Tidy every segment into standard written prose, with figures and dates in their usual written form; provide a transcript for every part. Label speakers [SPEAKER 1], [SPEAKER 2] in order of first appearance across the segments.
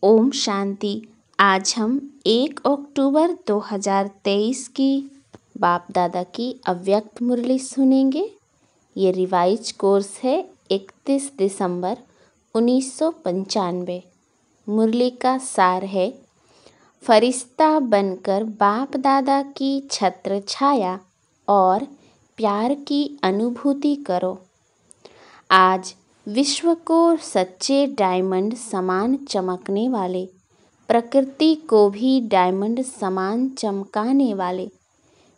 [SPEAKER 1] ओम शांति। आज हम 1 अक्टूबर 2023 की बाप दादा की अव्यक्त मुरली सुनेंगे। ये रिवाइज कोर्स है 31 दिसंबर 1995। मुरली का सार है, फरिश्ता बनकर बाप दादा की छत्र छाया और प्यार की अनुभूति करो। आज विश्व को सच्चे डायमंड समान चमकने वाले, प्रकृति को भी डायमंड समान चमकाने वाले,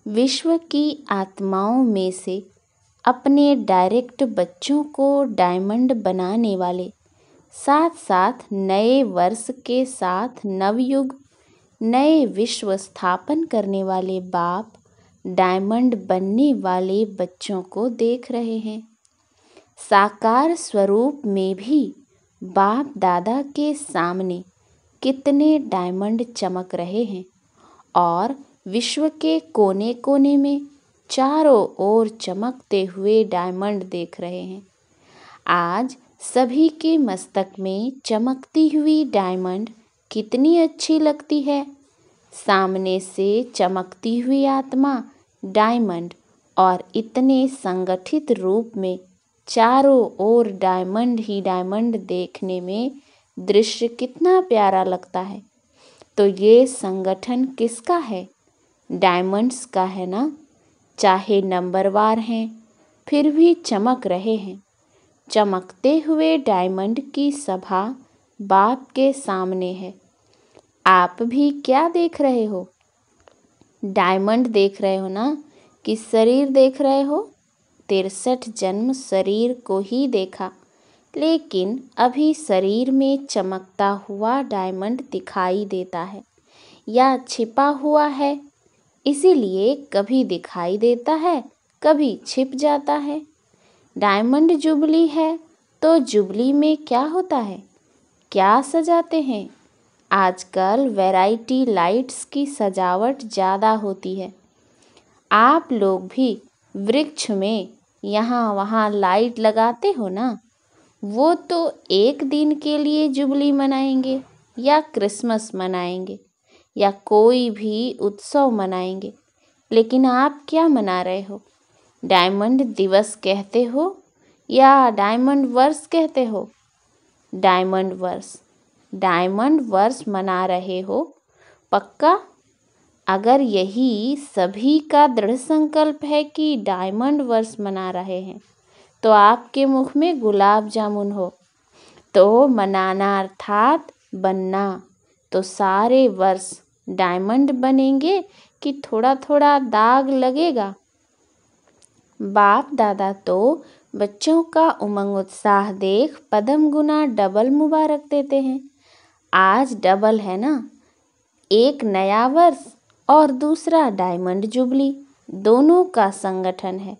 [SPEAKER 1] विश्व की आत्माओं में से अपने डायरेक्ट बच्चों को डायमंड बनाने वाले, साथ साथ नए वर्ष के साथ नवयुग नए विश्व स्थापन करने वाले बाप डायमंड बनने वाले बच्चों को देख रहे हैं। साकार स्वरूप में भी बाप दादा के सामने कितने डायमंड चमक रहे हैं और विश्व के कोने कोने में चारों ओर चमकते हुए डायमंड देख रहे हैं। आज सभी के मस्तक में चमकती हुई डायमंड कितनी अच्छी लगती है। सामने से चमकती हुई आत्मा डायमंड और इतने संगठित रूप में चारों ओर डायमंड ही डायमंड देखने में दृश्य कितना प्यारा लगता है। तो ये संगठन किसका है? डायमंड्स का है ना। चाहे नंबरवार हैं फिर भी चमक रहे हैं। चमकते हुए डायमंड की सभा बाप के सामने है। आप भी क्या देख रहे हो? डायमंड देख रहे हो ना, कि शरीर देख रहे हो? 63 जन्म शरीर को ही देखा, लेकिन अभी शरीर में चमकता हुआ डायमंड दिखाई देता है या छिपा हुआ है। इसीलिए कभी दिखाई देता है, कभी छिप जाता है। डायमंड जुबली है तो जुबली में क्या होता है? क्या सजाते हैं? आजकल वैरायटी लाइट्स की सजावट ज़्यादा होती है। आप लोग भी वृक्ष में यहाँ वहाँ लाइट लगाते हो ना। वो तो एक दिन के लिए जुबली मनाएंगे या क्रिसमस मनाएंगे या कोई भी उत्सव मनाएंगे, लेकिन आप क्या मना रहे हो? डायमंड दिवस कहते हो या डायमंड वर्ष कहते हो? डायमंड वर्ष मना रहे हो पक्का? अगर यही सभी का दृढ़ संकल्प है कि डायमंड वर्ष मना रहे हैं, तो आपके मुख में गुलाब जामुन हो तो मनाना अर्थात बनना। तो सारे वर्ष डायमंड बनेंगे कि थोड़ा थोड़ा दाग लगेगा? बाप दादा तो बच्चों का उमंग उत्साह देख पदम गुना डबल मुबारक देते हैं। आज डबल है ना, एक नया वर्ष और दूसरा डायमंड जुबली, दोनों का संगठन है।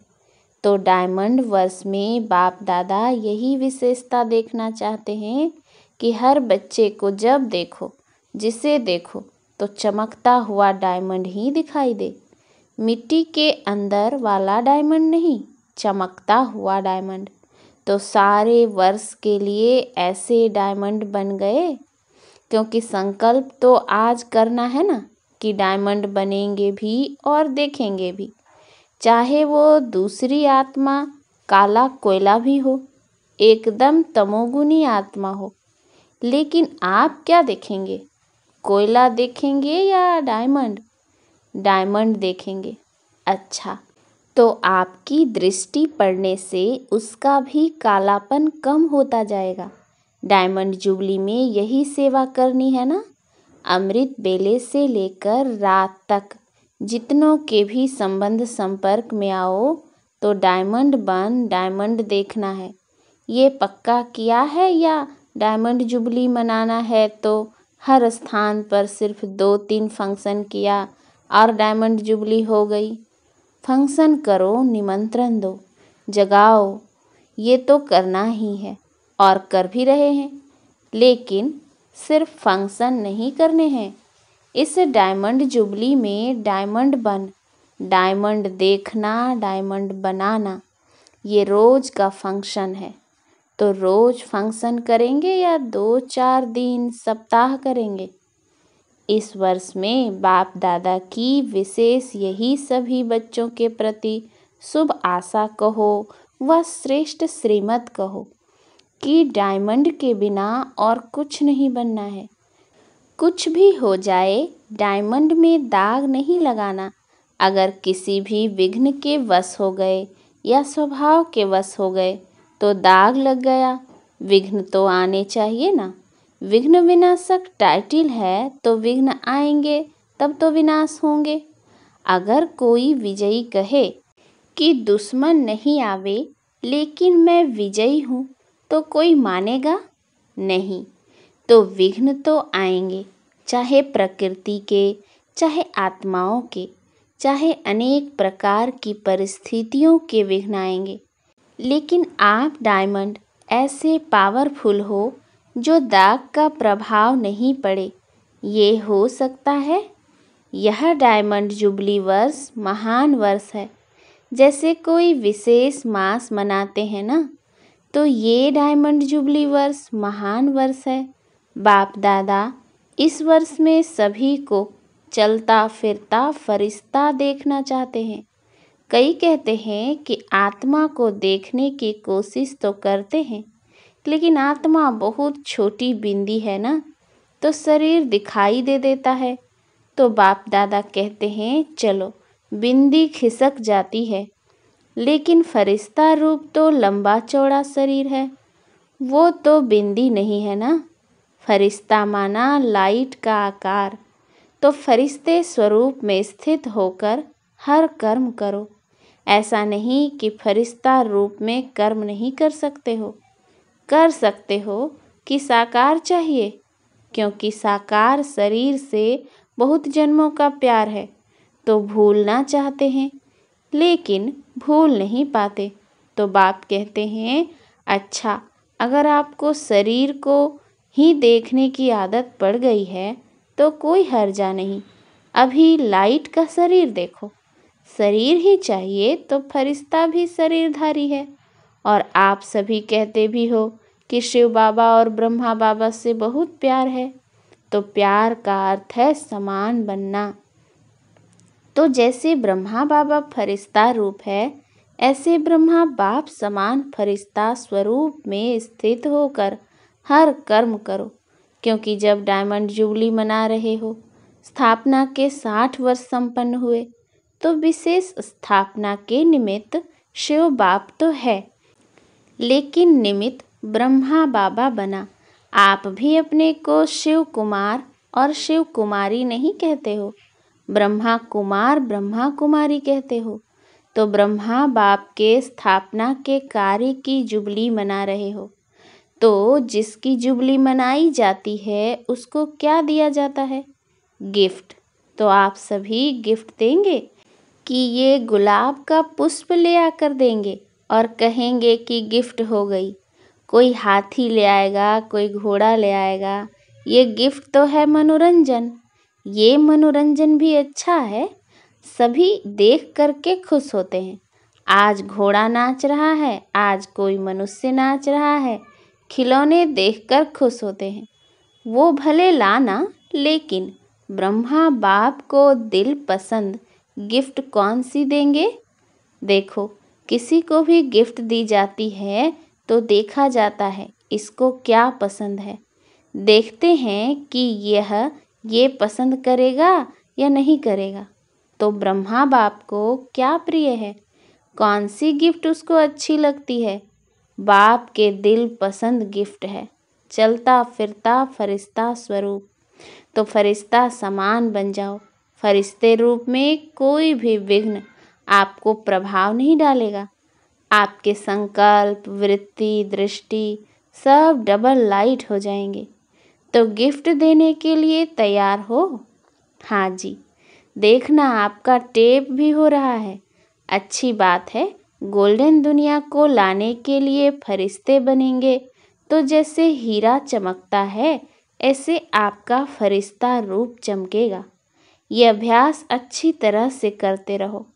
[SPEAKER 1] तो डायमंड वर्ष में बाप दादा यही विशेषता देखना चाहते हैं कि हर बच्चे को जब देखो, जिसे देखो, तो चमकता हुआ डायमंड ही दिखाई दे। मिट्टी के अंदर वाला डायमंड नहीं, चमकता हुआ डायमंड। तो सारे वर्ष के लिए ऐसे डायमंड बन गए, क्योंकि संकल्प तो आज करना है ना कि डायमंड बनेंगे भी और देखेंगे भी। चाहे वो दूसरी आत्मा काला कोयला भी हो, एकदम तमोगुनी आत्मा हो, लेकिन आप क्या देखेंगे? कोयला देखेंगे या डायमंड? डायमंड देखेंगे। अच्छा, तो आपकी दृष्टि पड़ने से उसका भी कालापन कम होता जाएगा। डायमंड जुबली में यही सेवा करनी है ना। अमृत बेले से लेकर रात तक जितनों के भी संबंध संपर्क में आओ तो डायमंड बन डायमंड देखना है। ये पक्का किया है या डायमंड जुबली मनाना है तो हर स्थान पर सिर्फ 2-3 फंक्शन किया और डायमंड जुबली हो गई? फंक्शन करो, निमंत्रण दो, जगाओ, ये तो करना ही है और कर भी रहे हैं। लेकिन सिर्फ फंक्शन नहीं करने हैं। इस डायमंड जुबली में डायमंड बन डायमंड देखना, डायमंड बनाना, ये रोज का फंक्शन है। तो रोज फंक्शन करेंगे या 2-4 दिन सप्ताह करेंगे? इस वर्ष में बाप दादा की विशेष यही सभी बच्चों के प्रति शुभ आशा कहो व श्रेष्ठ श्रीमत कहो कि डायमंड के बिना और कुछ नहीं बनना है। कुछ भी हो जाए, डायमंड में दाग नहीं लगाना। अगर किसी भी विघ्न के वश हो गए या स्वभाव के वश हो गए तो दाग लग गया। विघ्न तो आने चाहिए ना। विघ्न विनाशक टाइटल है तो विघ्न आएंगे तब तो विनाश होंगे। अगर कोई विजयी कहे कि दुश्मन नहीं आवे लेकिन मैं विजयी हूँ तो कोई मानेगा नहीं। तो विघ्न तो आएंगे, चाहे प्रकृति के, चाहे आत्माओं के, चाहे अनेक प्रकार की परिस्थितियों के विघ्न आएंगे। लेकिन आप डायमंड ऐसे पावरफुल हो जो दाग का प्रभाव नहीं पड़े। ये हो सकता है? यह डायमंड जुबली वर्ष महान वर्ष है। जैसे कोई विशेष मास मनाते हैं ना, तो ये डायमंड जुबली वर्ष महान वर्ष है। बाप दादा इस वर्ष में सभी को चलता फिरता फरिश्ता देखना चाहते हैं। कई कहते हैं कि आत्मा को देखने की कोशिश तो करते हैं, लेकिन आत्मा बहुत छोटी बिंदी है ना, तो शरीर दिखाई दे देता है। तो बाप दादा कहते हैं चलो, बिंदी खिसक जाती है, लेकिन फरिश्ता रूप तो लंबा चौड़ा शरीर है, वो तो बिंदी नहीं है ना। फरिश्ता माना लाइट का आकार। तो फरिश्ते स्वरूप में स्थित होकर हर कर्म करो। ऐसा नहीं कि फरिश्ता रूप में कर्म नहीं कर सकते हो। कर सकते हो कि साकार चाहिए, क्योंकि साकार शरीर से बहुत जन्मों का प्यार है, तो भूलना चाहते हैं लेकिन भूल नहीं पाते। तो बाप कहते हैं अच्छा, अगर आपको शरीर को ही देखने की आदत पड़ गई है तो कोई हर्जा नहीं। अभी लाइट का शरीर देखो। शरीर ही चाहिए तो फरिश्ता भी शरीरधारी है। और आप सभी कहते भी हो कि शिव बाबा और ब्रह्मा बाबा से बहुत प्यार है, तो प्यार का अर्थ है समान बनना। तो जैसे ब्रह्मा बाबा फरिश्ता रूप है, ऐसे ब्रह्मा बाप समान फरिश्ता स्वरूप में स्थित होकर हर कर्म करो। क्योंकि जब डायमंड जुबली मना रहे हो, स्थापना के 60 वर्ष संपन्न हुए, तो विशेष स्थापना के निमित्त शिव बाप तो है, लेकिन निमित्त ब्रह्मा बाबा बना। आप भी अपने को शिव कुमार और शिव कुमारी नहीं कहते हो, ब्रह्मा कुमार ब्रह्मा कुमारी कहते हो। तो ब्रह्मा बाप के स्थापना के कार्य की जुबली मना रहे हो। तो जिसकी जुबली मनाई जाती है उसको क्या दिया जाता है? गिफ्ट। तो आप सभी गिफ्ट देंगे कि ये गुलाब का पुष्प ले आकर देंगे और कहेंगे कि गिफ्ट हो गई। कोई हाथी ले आएगा, कोई घोड़ा ले आएगा। ये गिफ्ट तो है मनोरंजन। ये मनोरंजन भी अच्छा है, सभी देख करके खुश होते हैं। आज घोड़ा नाच रहा है, आज कोई मनुष्य नाच रहा है, खिलौने देखकर खुश होते हैं। वो भले लाना, लेकिन ब्रह्मा बाप को दिल पसंद गिफ्ट कौन सी देंगे? देखो, किसी को भी गिफ्ट दी जाती है तो देखा जाता है इसको क्या पसंद है। देखते हैं कि ये पसंद करेगा या नहीं करेगा। तो ब्रह्मा बाप को क्या प्रिय है, कौन सी गिफ्ट उसको अच्छी लगती है? बाप के दिल पसंद गिफ्ट है चलता फिरता फरिश्ता स्वरूप। तो फरिश्ता समान बन जाओ। फरिश्ते रूप में कोई भी विघ्न आपको प्रभाव नहीं डालेगा। आपके संकल्प, वृत्ति, दृष्टि सब डबल लाइट हो जाएंगे। तो गिफ्ट देने के लिए तैयार हो? हाँ जी, देखना आपका टेप भी हो रहा है। अच्छी बात है। गोल्डन दुनिया को लाने के लिए फरिश्ते बनेंगे, तो जैसे हीरा चमकता है ऐसे आपका फरिश्ता रूप चमकेगा। ये अभ्यास अच्छी तरह से करते रहो।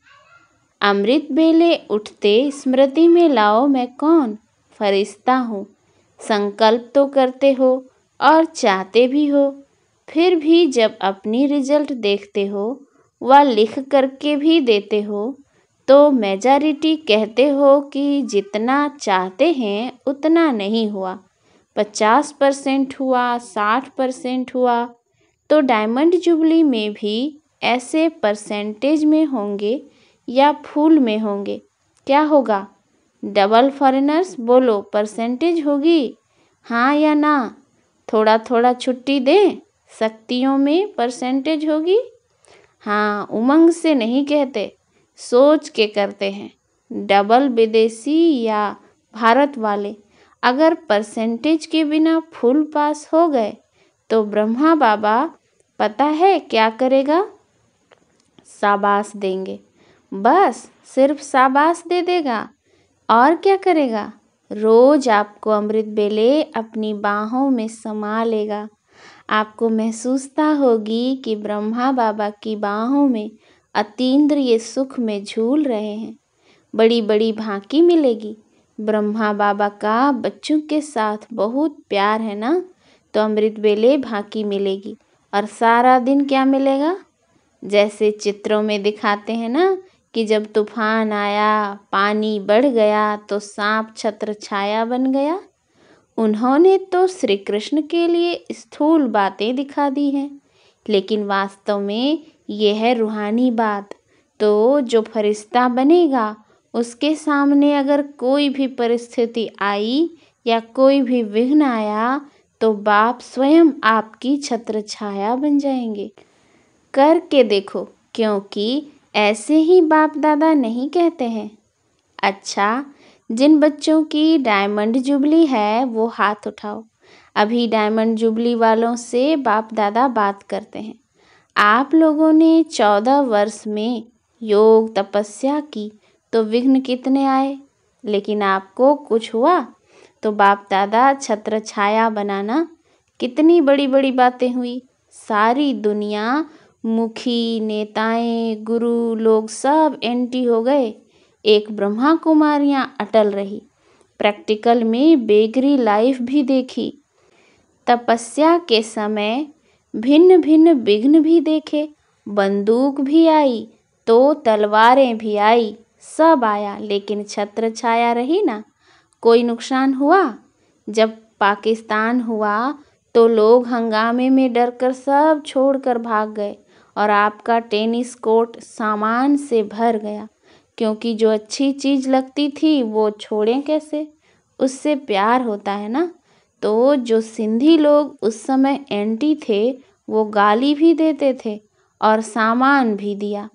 [SPEAKER 1] अमृत बेले उठते स्मृति में लाओ मैं कौन, फरिश्ता हूँ। संकल्प तो करते हो और चाहते भी हो, फिर भी जब अपनी रिजल्ट देखते हो व लिख करके भी देते हो तो मेजॉरिटी कहते हो कि जितना चाहते हैं उतना नहीं हुआ। 50% हुआ, 60% हुआ। तो डायमंड जुबली में भी ऐसे परसेंटेज में होंगे या फुल में होंगे? क्या होगा? डबल फॉरेनर्स बोलो, परसेंटेज होगी? हाँ या ना? थोड़ा थोड़ा छुट्टी दें, शक्तियों में परसेंटेज होगी? हाँ, उमंग से नहीं कहते, सोच के करते हैं। डबल विदेशी या भारत वाले अगर परसेंटेज के बिना फुल पास हो गए तो ब्रह्मा बाबा पता है क्या करेगा? शाबाश देंगे। बस सिर्फ शाबाश दे देगा, और क्या करेगा? रोज आपको अमृत बेले अपनी बाहों में समा लेगा। आपको महसूसता होगी कि ब्रह्मा बाबा की बाहों में अतीन्द्रिय सुख में झूल रहे हैं। बड़ी बड़ी भांकी मिलेगी। ब्रह्मा बाबा का बच्चों के साथ बहुत प्यार है ना, तो अमृत बेले भांकी मिलेगी। और सारा दिन क्या मिलेगा? जैसे चित्रों में दिखाते हैं ना कि जब तूफान आया, पानी बढ़ गया तो सांप छत्र छाया बन गया। उन्होंने तो श्री कृष्ण के लिए स्थूल बातें दिखा दी हैं, लेकिन वास्तव में यह है रूहानी बात। तो जो फरिश्ता बनेगा उसके सामने अगर कोई भी परिस्थिति आई या कोई भी विघ्न आया तो बाप स्वयं आपकी छत्र छाया बन जाएंगे। करके देखो, क्योंकि ऐसे ही बाप दादा नहीं कहते हैं। अच्छा, जिन बच्चों की डायमंड जुबली है वो हाथ उठाओ। अभी डायमंड जुबली वालों से बाप दादा बात करते हैं। आप लोगों ने 14 वर्ष में योग तपस्या की तो विघ्न कितने आए, लेकिन आपको कुछ हुआ? तो बाप दादा छत्र छाया बनाना, कितनी बड़ी बड़ी बातें हुई। सारी दुनिया, मुखी, नेताएं, गुरु लोग सब एंटी हो गए। एक ब्रह्मा कुमारियां अटल रही। प्रैक्टिकल में बेगरी लाइफ भी देखी। तपस्या के समय भिन्न भिन्न विघ्न भी देखे। बंदूक भी आई तो तलवारें भी आई, सब आया, लेकिन छत्र छाया रही ना। कोई नुकसान हुआ? जब पाकिस्तान हुआ तो लोग हंगामे में डरकर सब छोड़कर भाग गए और आपका टेनिस कोर्ट सामान से भर गया, क्योंकि जो अच्छी चीज़ लगती थी वो छोड़ें कैसे? उससे प्यार होता है ना। तो जो सिंधी लोग उस समय एंटी थे वो गाली भी देते थे और सामान भी दिया।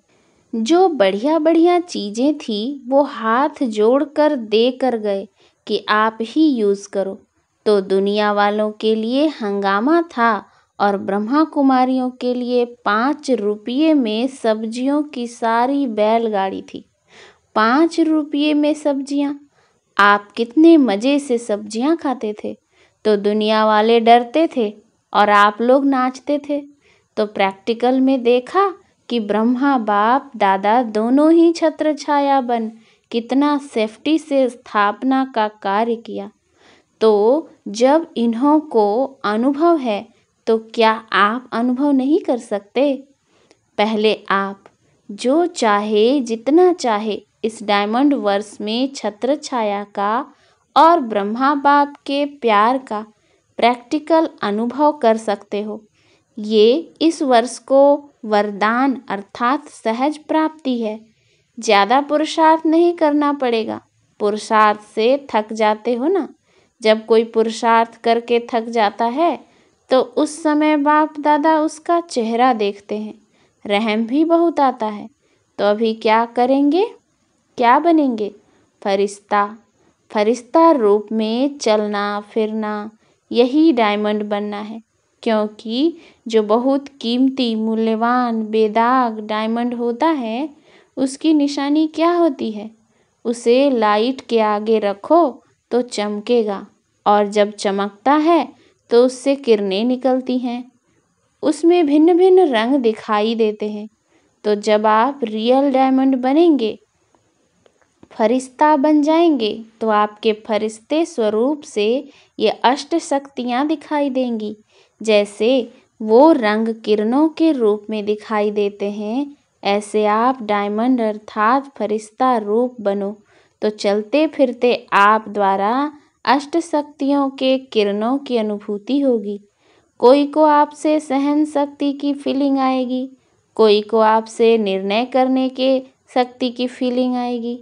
[SPEAKER 1] जो बढ़िया बढ़िया चीज़ें थी वो हाथ जोड़कर दे कर गए कि आप ही यूज़ करो। तो दुनिया वालों के लिए हंगामा था और ब्रह्मा कुमारियों के लिए 5 रुपये में सब्जियों की सारी बैलगाड़ी थी। 5 रुपये में सब्जियां। आप कितने मज़े से सब्जियां खाते थे, तो दुनिया वाले डरते थे और आप लोग नाचते थे। तो प्रैक्टिकल में देखा कि ब्रह्मा बाप दादा दोनों ही छत्र छाया बन कितना सेफ्टी से स्थापना का कार्य किया। तो जब इन्हों को अनुभव है तो क्या आप अनुभव नहीं कर सकते? पहले आप जो चाहे जितना चाहे इस डायमंड वर्ष में छत्र छाया का और ब्रह्मा बाप के प्यार का प्रैक्टिकल अनुभव कर सकते हो। ये इस वर्ष को वरदान अर्थात सहज प्राप्ति है। ज़्यादा पुरुषार्थ नहीं करना पड़ेगा। पुरुषार्थ से थक जाते हो ना, जब कोई पुरुषार्थ करके थक जाता है तो उस समय बाप दादा उसका चेहरा देखते हैं, रहम भी बहुत आता है। तो अभी क्या करेंगे? क्या बनेंगे? फरिश्ता। फरिश्ता रूप में चलना फिरना, यही डायमंड बनना है। क्योंकि जो बहुत कीमती मूल्यवान बेदाग डायमंड होता है उसकी निशानी क्या होती है? उसे लाइट के आगे रखो तो चमकेगा, और जब चमकता है तो उससे किरणें निकलती हैं। उसमें भिन्न भिन्न रंग दिखाई देते हैं। तो जब आप रियल डायमंड बनेंगे फरिश्ता बन जाएंगे तो आपके फरिश्ते स्वरूप से ये अष्ट शक्तियाँ दिखाई देंगी। जैसे वो रंग किरणों के रूप में दिखाई देते हैं, ऐसे आप डायमंड अर्थात फरिश्ता रूप बनो तो चलते फिरते आप द्वारा अष्ट शक्तियों के किरणों की अनुभूति होगी। कोई को आपसे सहन शक्ति की फीलिंग आएगी, कोई को आपसे निर्णय करने के शक्ति की फीलिंग आएगी,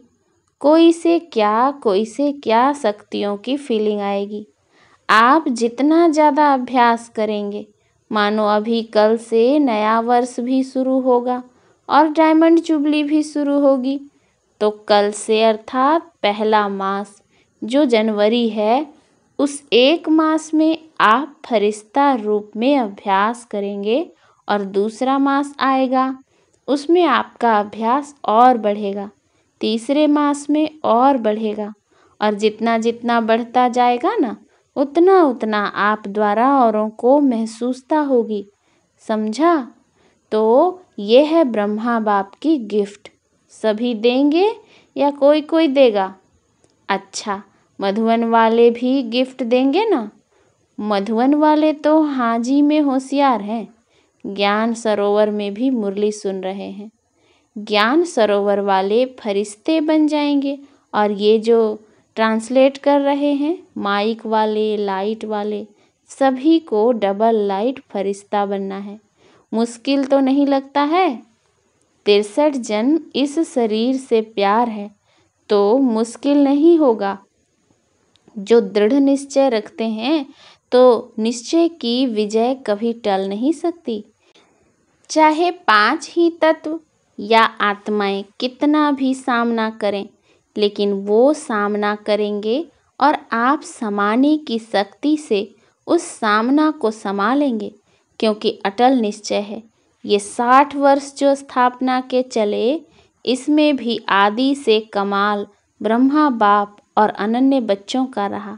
[SPEAKER 1] कोई से क्या शक्तियों की फीलिंग आएगी। आप जितना ज़्यादा अभ्यास करेंगे, मानो अभी कल से नया वर्ष भी शुरू होगा और डायमंड जुबली भी शुरू होगी, तो कल से अर्थात पहला मास जो जनवरी है, उस एक मास में आप फरिश्ता रूप में अभ्यास करेंगे और दूसरा मास आएगा, उसमें आपका अभ्यास और बढ़ेगा, तीसरे मास में और बढ़ेगा, और जितना जितना बढ़ता जाएगा ना, उतना उतना आप द्वारा औरों को महसूसता होगी। समझा? तो ये है ब्रह्मा बाप की गिफ्ट। सभी देंगे या कोई कोई देगा? अच्छा, मधुवन वाले भी गिफ्ट देंगे ना? मधुवन वाले तो हाजी में होशियार हैं, ज्ञान सरोवर में भी मुरली सुन रहे हैं। ज्ञान सरोवर वाले फरिश्ते बन जाएंगे और ये जो ट्रांसलेट कर रहे हैं, माइक वाले, लाइट वाले, सभी को डबल लाइट फरिश्ता बनना है। मुश्किल तो नहीं लगता है? 63 जन्म इस शरीर से प्यार है तो मुश्किल नहीं होगा। जो दृढ़ निश्चय रखते हैं तो निश्चय की विजय कभी टल नहीं सकती। चाहे 5 ही तत्व या आत्माएं कितना भी सामना करें, लेकिन वो सामना करेंगे और आप समाने की शक्ति से उस सामना को समा लेंगे, क्योंकि अटल निश्चय है। ये 60 वर्ष जो स्थापना के चले, इसमें भी आदि से कमाल ब्रह्मा बाप और अनन्य बच्चों का रहा।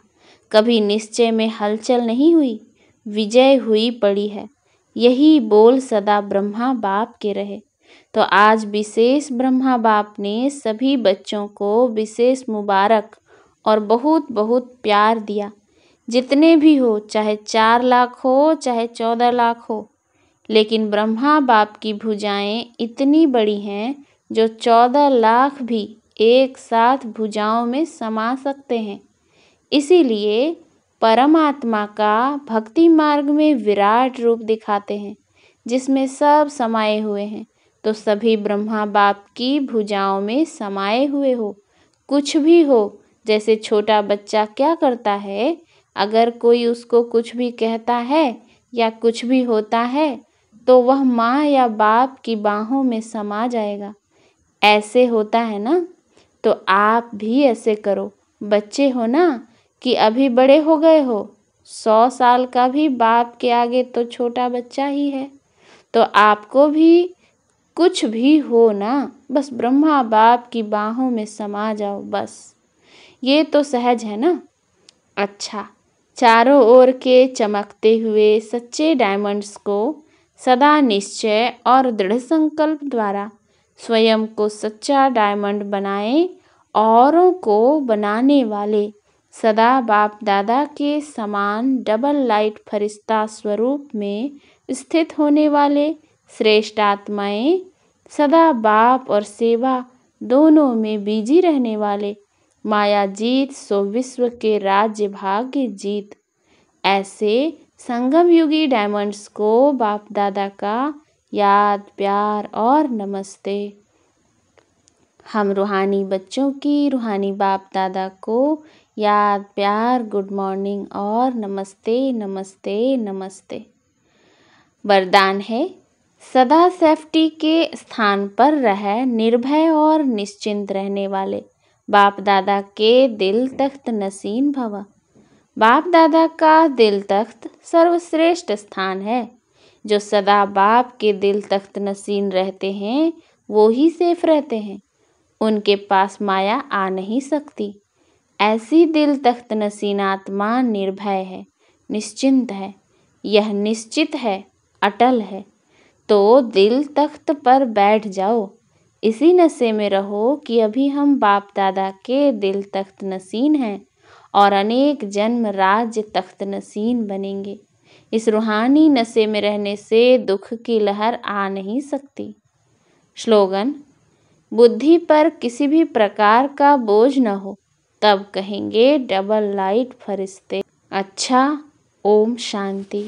[SPEAKER 1] कभी निश्चय में हलचल नहीं हुई, विजय हुई पड़ी है। यही बोल सदा ब्रह्मा बाप के रहे। तो आज विशेष ब्रह्मा बाप ने सभी बच्चों को विशेष मुबारक और बहुत बहुत प्यार दिया। जितने भी हो, चाहे 4 लाख हो, चाहे 14 लाख हो, लेकिन ब्रह्मा बाप की भुजाएं इतनी बड़ी हैं जो 14 लाख भी एक साथ भुजाओं में समा सकते हैं। इसीलिए परमात्मा का भक्ति मार्ग में विराट रूप दिखाते हैं, जिसमें सब समाये हुए हैं। तो सभी ब्रह्मा बाप की भुजाओं में समाये हुए हो। कुछ भी हो, जैसे छोटा बच्चा क्या करता है, अगर कोई उसको कुछ भी कहता है या कुछ भी होता है तो वह माँ या बाप की बाहों में समा जाएगा। ऐसे होता है ना? तो आप भी ऐसे करो। बच्चे हो ना, कि अभी बड़े हो गए हो, 100 साल का भी बाप के आगे तो छोटा बच्चा ही है। तो आपको भी कुछ भी हो ना, बस ब्रह्मा बाप की बाहों में समा जाओ, बस। ये तो सहज है ना? अच्छा, चारों ओर के चमकते हुए सच्चे डायमंड्स को सदा निश्चय और दृढ़ संकल्प द्वारा स्वयं को सच्चा डायमंड बनाएं। औरों को बनाने वाले सदा बाप दादा के समान डबल लाइट फरिश्ता स्वरूप में स्थित होने वाले श्रेष्ठ आत्माएं, सदा बाप और सेवा दोनों में बिजी रहने वाले, माया जीत सो विश्व के राज्य भाग्य जीत, ऐसे संगम युगी डायमंड्स को बाप दादा का याद, प्यार और नमस्ते। हम रूहानी बच्चों की रूहानी बाप दादा को याद, प्यार, गुड मॉर्निंग और नमस्ते नमस्ते नमस्ते। वरदान है, सदा सेफ्टी के स्थान पर रह निर्भय और निश्चिंत रहने वाले बाप दादा के दिल तख्त नसीन भव। बाप दादा का दिल तख्त सर्वश्रेष्ठ स्थान है। जो सदा बाप के दिल तख्त नसीन रहते हैं, वो ही सेफ रहते हैं। उनके पास माया आ नहीं सकती। ऐसी दिल तख्त नसीन आत्मा निर्भय है, निश्चिंत है। यह निश्चित है, अटल है। तो दिल तख्त पर बैठ जाओ। इसी नशे में रहो कि अभी हम बाप दादा के दिल तख्त नशीन हैं और अनेक जन्म राज्य तख्त नशीन बनेंगे। इस रूहानी नशे में रहने से दुख की लहर आ नहीं सकती। स्लोगन: बुद्धि पर किसी भी प्रकार का बोझ न हो, तब कहेंगे डबल लाइट फरिश्ते अच्छा। ओम शांति।